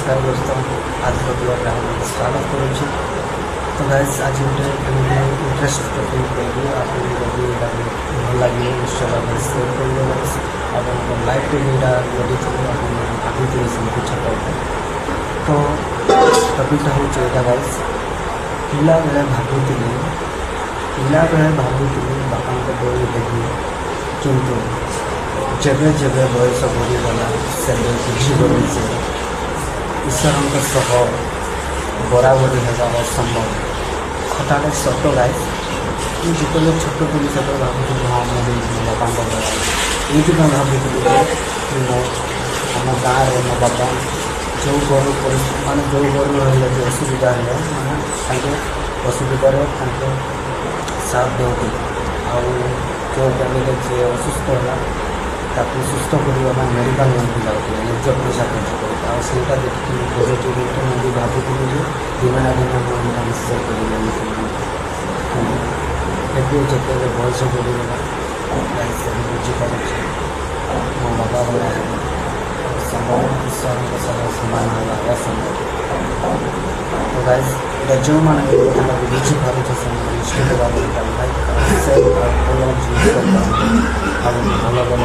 नमस्कार दोस्तों, आज ब्लॉग स्वागत करुच्छी। तो गाइस आज गोटे इंटरेस्ट टपिक कहबी आपको जब भल लगे निश्चय भाव सेयर करेंगे गाइस। आप लाइफ रे जोटा लगी भाभी सेमती छट तो टपिकटा हूँ यहाँ गाइस। पिला बेले भावुली बापा बड़ी देवी किंतु जेबे जेबे बयस बढ़ीगला से बुझीगली जे ईश्वर सह बराबरी होगा असंभव कथाटा सत गाइस। जिते छोट थी से भावी हाँ मुझे बापा बड़ा ये भावी मो आम गाँव में मो बापा जो घर माने जो घर रही असुविधा है माने असुविधार साथ दिखती आउ जो फैमिली जी असुस्थ है ताकू सुस्थ करने मेडिकल नहीं जाऊँगी निज पैसा खर्च कर आईटा देखिए पजिटिव मुझे भावी दिन ना दिन मुझे निश्चय कर जिते बयस बढ़ीगला बुझीपार मो बाबा बड़ा संभव ईश्वर सामान होगा असंभव। तो गाइस जो मैंने बुझीपार से निश्चित भाव लाइक भल भल